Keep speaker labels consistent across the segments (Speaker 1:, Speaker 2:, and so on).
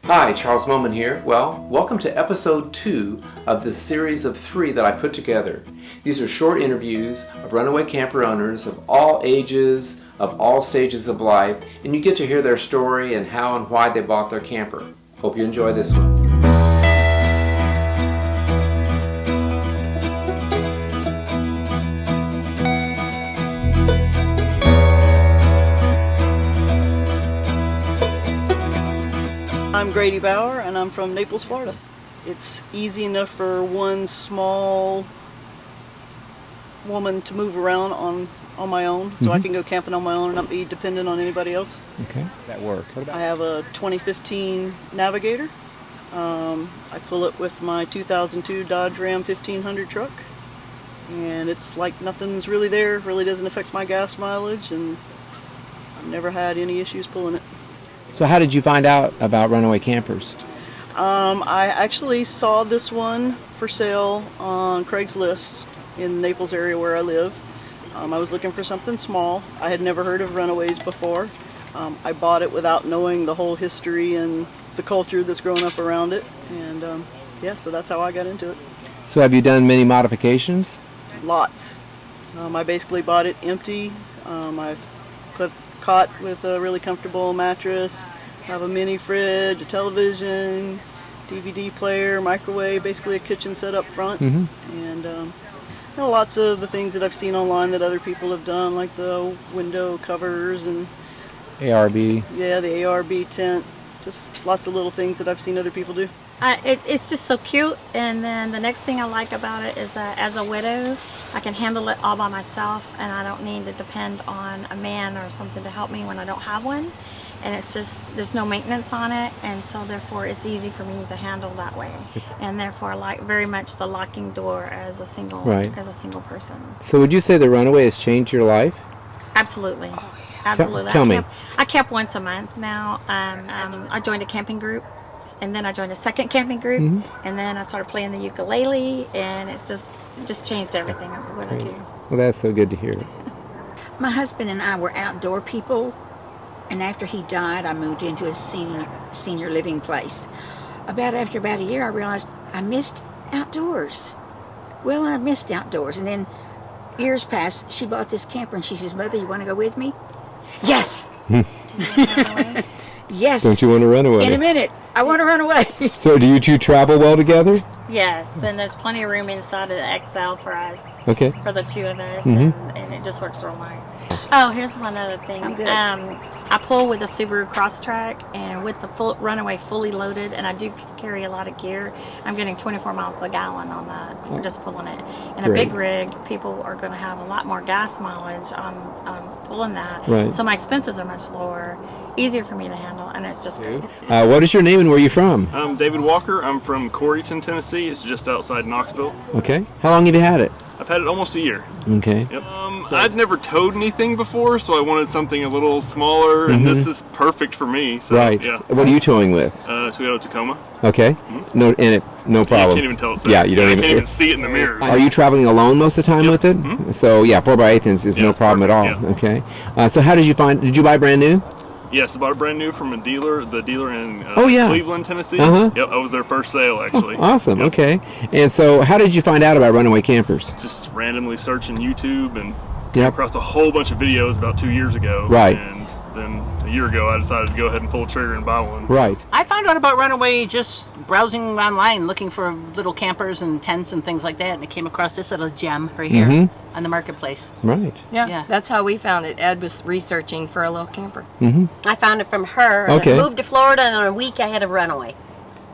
Speaker 1: Hi, Charles Moman here. Well, welcome to episode 2 of this series of 3 that I put together. These are short interviews of runaway camper owners of all ages, of all stages of life, and you get to hear their story and how and why they bought their camper. Hope you enjoy this one.
Speaker 2: I'm Grady Bauer and I'm from Naples, Florida. It's easy enough for one small woman to move around on my own, so I can go camping on my own and not be dependent on anybody else.
Speaker 1: Okay, that works.
Speaker 2: I have a 2015 Navigator. I pull it with my 2002 Dodge Ram 1500 truck, and it's like nothing's really there. It really doesn't affect my gas mileage, and I've never had any issues pulling it.
Speaker 1: So how did you find out about Runaway Campers?
Speaker 2: I actually saw this one for sale on Craigslist in the Naples area where I live. I was looking for something small. I had never heard of Runaways before. I bought it without knowing the whole history and the culture that's grown up around it. And so that's how I got into it.
Speaker 1: So have you done many modifications?
Speaker 2: Lots. I basically bought it empty. I've put cot with a really comfortable mattress. I have a mini fridge, a television, DVD player, microwave, basically a kitchen set up front. And lots of the things that I've seen online that other people have done, like the window covers and
Speaker 1: ARB.
Speaker 2: Yeah, the ARB tent. Just lots of little things that I've seen other people do.
Speaker 3: It's just so cute, and then the next thing I like about it is that as a widow, I can handle it all by myself, and I don't need to depend on a man or something to help me when I don't have one. And it's just, there's no maintenance on it, and so therefore it's easy for me to handle that way. And therefore I like very much the locking door as a single person.
Speaker 1: So would you say the Runaway has changed your life?
Speaker 3: Absolutely. Absolutely.
Speaker 1: Tell me.
Speaker 3: I camp once a month now. I joined a camping group, and then I joined a second camping group, and then I started playing the ukulele, and it's just changed everything what I do.
Speaker 1: Well, that's so good to hear.
Speaker 4: My husband and I were outdoor people, and after he died, I moved into a senior living place. After about a year, I realized I missed outdoors. Well, I missed outdoors, and then years passed. She bought this camper, and she says, "Mother, you want to go with me?" Yes. Yes.
Speaker 1: Don't you want to run away?
Speaker 4: In a minute. I want to run away.
Speaker 1: So do you two travel well together?
Speaker 3: Yes, and there's plenty of room inside of the XL for us.
Speaker 1: Okay.
Speaker 3: For the two of us, and it just works real nice. Oh, here's one other thing.
Speaker 4: I'm good.
Speaker 3: I pull with a Subaru Crosstrek, and with the Runaway fully loaded, and I do carry a lot of gear. I'm getting 24 miles per gallon on that. We're just pulling it. In a big rig, people are going to have a lot more gas mileage on pulling that.
Speaker 1: Right.
Speaker 3: So my expenses are much lower, easier for me to handle, and it's just good.
Speaker 1: What is your name and where are you from?
Speaker 5: I'm David Walker. I'm from Coreyton, Tennessee. It's just outside Knoxville.
Speaker 1: Okay. How long have you had it?
Speaker 5: I've had it almost a year.
Speaker 1: Okay.
Speaker 5: Yep. I'd never towed anything before, so I wanted something a little smaller, and this is perfect for me. So,
Speaker 1: Right.
Speaker 5: Yeah.
Speaker 1: What are you towing with?
Speaker 5: Toyota Tacoma.
Speaker 1: Okay. No problem.
Speaker 5: You can't even tell it's there.
Speaker 1: Yeah, you can't
Speaker 5: even see it in the mirror.
Speaker 1: Are you traveling alone most of the time with it? So yeah, 4x8 is no problem at all.
Speaker 5: Yeah.
Speaker 1: Okay. So how did you buy brand new?
Speaker 5: Yes, I bought it brand new from the dealer in
Speaker 1: yeah.
Speaker 5: Cleveland, Tennessee.
Speaker 1: Uh-huh.
Speaker 5: Yep, I was their first sale, actually.
Speaker 1: Oh, awesome.
Speaker 5: Yep.
Speaker 1: Okay. And so how did you find out about Runaway Campers?
Speaker 5: Just randomly searching YouTube and came
Speaker 1: Yep.
Speaker 5: across a whole bunch of videos about 2 years ago.
Speaker 1: Right.
Speaker 5: And then a year ago, I decided to go ahead and pull the trigger and buy one.
Speaker 1: Right.
Speaker 6: I found out about Runaway just browsing online, looking for little campers and tents and things like that, and I came across this little gem right here on the marketplace.
Speaker 1: Right.
Speaker 7: Yeah, that's how we found it. Ed was researching for a little camper.
Speaker 8: I found it from her.
Speaker 1: Okay.
Speaker 8: I moved to Florida, and in a week I had a Runaway.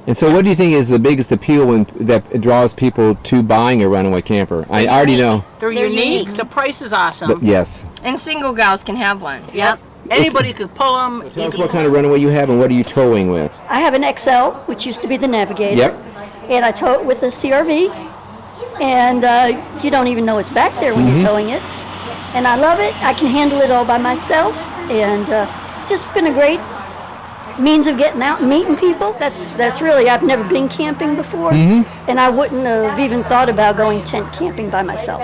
Speaker 1: And so what do you think is the biggest appeal that draws people to buying a Runaway camper? I already know.
Speaker 6: They're unique. The price is awesome.
Speaker 1: But yes.
Speaker 7: And single gals can have one.
Speaker 6: Yep. Anybody could pull them.
Speaker 1: Tell us what kind of Runaway you have and what are you towing with?
Speaker 9: I have an XL, which used to be the Navigator.
Speaker 1: Yep.
Speaker 9: And I tow it with a CRV. And you don't even know it's back there when you're towing it. And I love it. I can handle it all by myself. And it's just been a great means of getting out and meeting people. That's really, I've never been camping before. And I wouldn't have even thought about going tent camping by myself.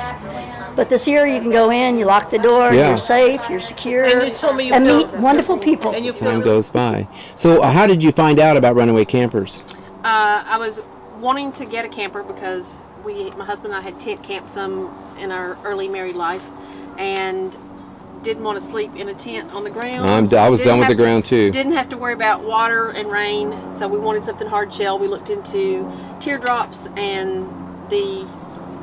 Speaker 9: But this year you can go in, you lock the door,
Speaker 1: Yeah.
Speaker 9: you're safe, you're secure,
Speaker 6: And you told me you
Speaker 9: and
Speaker 6: feel-
Speaker 9: meet wonderful people.
Speaker 6: And you
Speaker 1: Time
Speaker 6: feel
Speaker 1: goes by. So how did you find out about Runaway Campers?
Speaker 10: I was wanting to get a camper because my husband and I had tent camped some in our early married life, and didn't want to sleep in a tent on the ground.
Speaker 1: I was done with the ground too.
Speaker 10: Didn't have to worry about water and rain, so we wanted something hard shell. We looked into teardrops and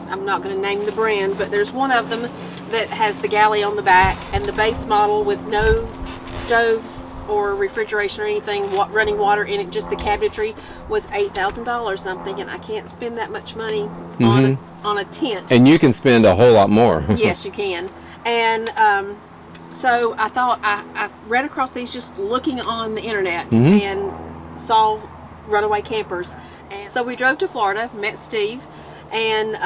Speaker 10: I'm not going to name the brand, but there's one of them that has the galley on the back, and the base model with no stove or refrigeration or anything, running water in it, just the cabinetry, was $8,000. And I'm thinking, I can't spend that much money on a tent.
Speaker 1: And you can spend a whole lot more.
Speaker 10: Yes, you can. And so I thought, I ran across these just looking on the internet and saw Runaway Campers. And so we drove to Florida, met Steve, and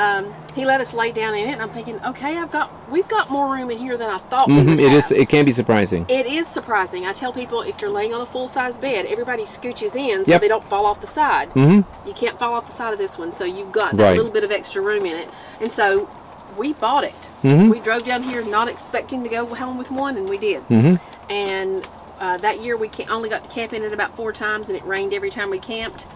Speaker 10: he let us lay down in it. And I'm thinking, okay, we've got more room in here than I thought we would have.
Speaker 1: It can be surprising.
Speaker 10: It is surprising. I tell people, if you're laying on a full-size bed, everybody scooches in so they don't fall off the side. You can't fall off the side of this one, so you've got that little bit of extra room in it. And so we bought it. We drove down here not expecting to go home with one, and we did. And that year we only got to camp in it about 4 times, and it rained every time we camped.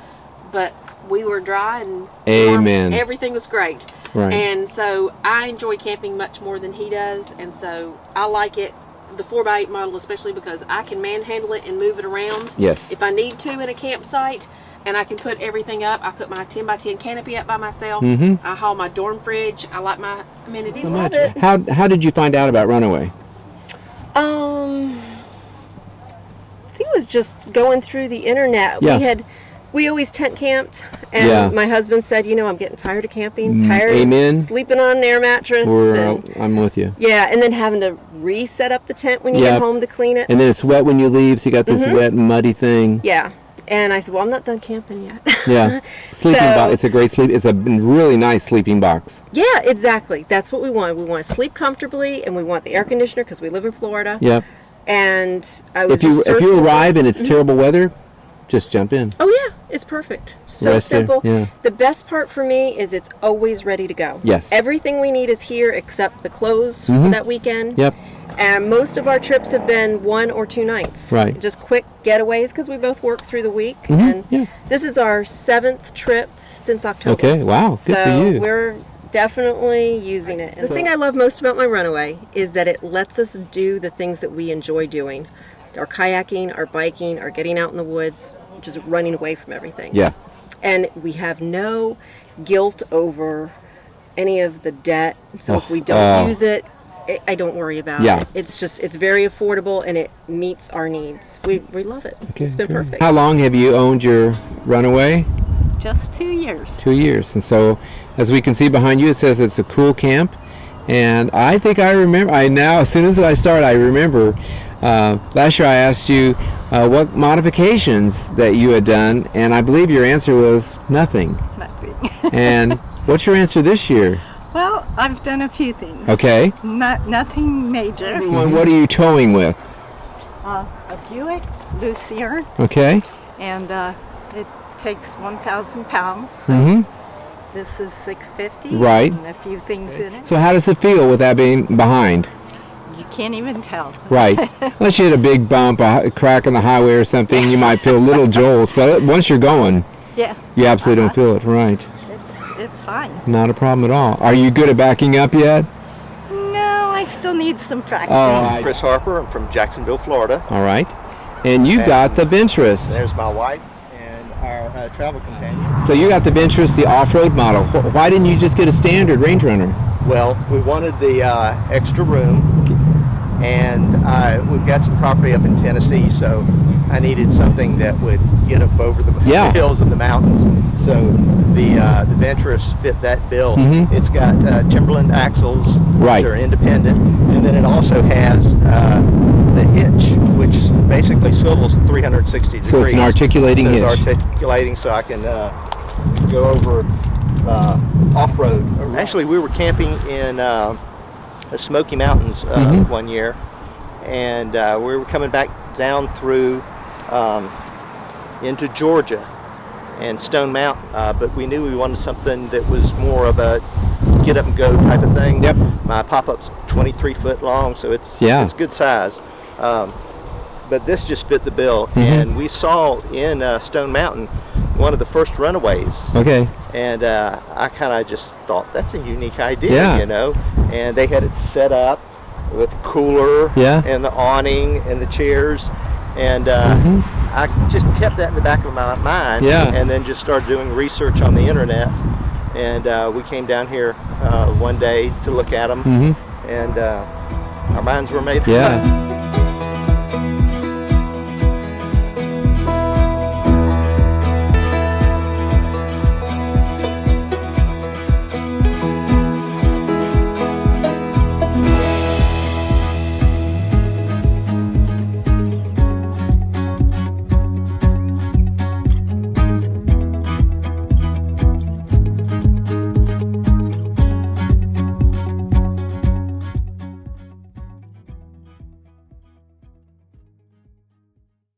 Speaker 10: But we were dry and warm. Everything was great. And so I enjoy camping much more than he does, and so I like it, the 4x8 model, especially because I can manhandle it and move it around if I need to in a campsite, and I can put everything up. I put my 10x10 canopy up by myself. I haul my dorm fridge. I like my amenities.
Speaker 1: How did you find out about Runaway?
Speaker 8: I think it was just going through the internet. We always tent camped, and my husband said, I'm getting tired of camping, tired of sleeping on an air mattress.
Speaker 1: I'm with you.
Speaker 8: Yeah, and then having to reset up the tent when you get home to clean it.
Speaker 1: And then it's wet when you leave, so you got this wet, muddy thing.
Speaker 8: Yeah, and I said, well, I'm not done camping yet.
Speaker 1: Sleeping box. It's a great sleep. It's a really nice sleeping box.
Speaker 8: Yeah, exactly. That's what we want. We want to sleep comfortably, and we want the air conditioner because we live in Florida. And I was
Speaker 1: if you arrive and it's terrible weather, just jump in.
Speaker 8: Oh yeah, it's perfect. So simple. The best part for me is it's always ready to go. Everything we need is here except the clothes for that weekend. And most of our trips have been 1 or 2 nights. Just quick getaways because we both work through the week. And this is our 7th trip since October.
Speaker 1: Okay, wow, good for you.
Speaker 8: So we're definitely using it. And the thing I love most about my Runaway is that it lets us do the things that we enjoy doing. Our kayaking, our biking, our getting out in the woods, just running away from everything. And we have no guilt over any of the debt. So if we don't use it, I don't worry about it. It's very affordable, and it meets our needs. We love it. It's been perfect.
Speaker 1: How long have you owned your Runaway?
Speaker 6: just 2 years.
Speaker 1: 2 years. And so, as we can see behind you, it says it's a cool camp. And I think I remember, as soon as I started, I remember last year I asked you what modifications that you had done, and I believe your answer was nothing.
Speaker 11: Nothing.
Speaker 1: And what's your answer this year?
Speaker 11: Well, I've done a few things.
Speaker 1: Okay.
Speaker 11: Nothing major.
Speaker 1: What are you towing with?
Speaker 11: A Buick Lucerne.
Speaker 1: Okay.
Speaker 11: And it takes 1,000 pounds. So
Speaker 1: Mm-hmm.
Speaker 11: this is 650.
Speaker 1: Right.
Speaker 11: And a few things in it.
Speaker 1: So how does it feel with that being behind?
Speaker 11: You can't even tell.
Speaker 1: Right. Unless you hit a big bump, a crack on the highway or something, you might feel a little jolts. But once you're going,
Speaker 11: yeah,
Speaker 1: you absolutely don't feel it. Right.
Speaker 11: It's fine.
Speaker 1: Not a problem at all. Are you good at backing up yet?
Speaker 11: No, I still need some practice.
Speaker 1: Oh,
Speaker 12: Chris Harper. I'm from Jacksonville, Florida.
Speaker 1: All right. And you got the Venturist.
Speaker 12: There's my wife and our travel companion.
Speaker 1: So you got the Venturist, the off-road model. Why didn't you just get a standard Range Runner?
Speaker 12: Well, we wanted the extra room, and we've got some property up in Tennessee, so I needed something that would get up over the hills and the mountains. So the Venturist fit that bill.
Speaker 1: Mm-hmm.
Speaker 12: It's got Timberland axles,
Speaker 1: right,
Speaker 12: which are independent, and then it also has the hitch, which basically swivels 360 degrees.
Speaker 1: So it's an articulating hitch.
Speaker 12: It's articulating, so I can go over off-road. Actually, we were camping in the Smoky Mountains one year, and we were coming back down through into Georgia and Stone Mountain, but we knew we wanted something that was more of a get up and go type of thing.
Speaker 1: Yep.
Speaker 12: My pop-up's 23 foot long, so it's good size. But this just fit the bill, and we saw in Stone Mountain one of the first Runaways.
Speaker 1: Okay.
Speaker 12: And I kind of just thought, that's a unique idea, you know. And they had it set up with cooler and the awning and the chairs, and I just kept that in the back of my mind, and then just started doing research on the internet. And we came down here one day to look at them, and our minds were made up.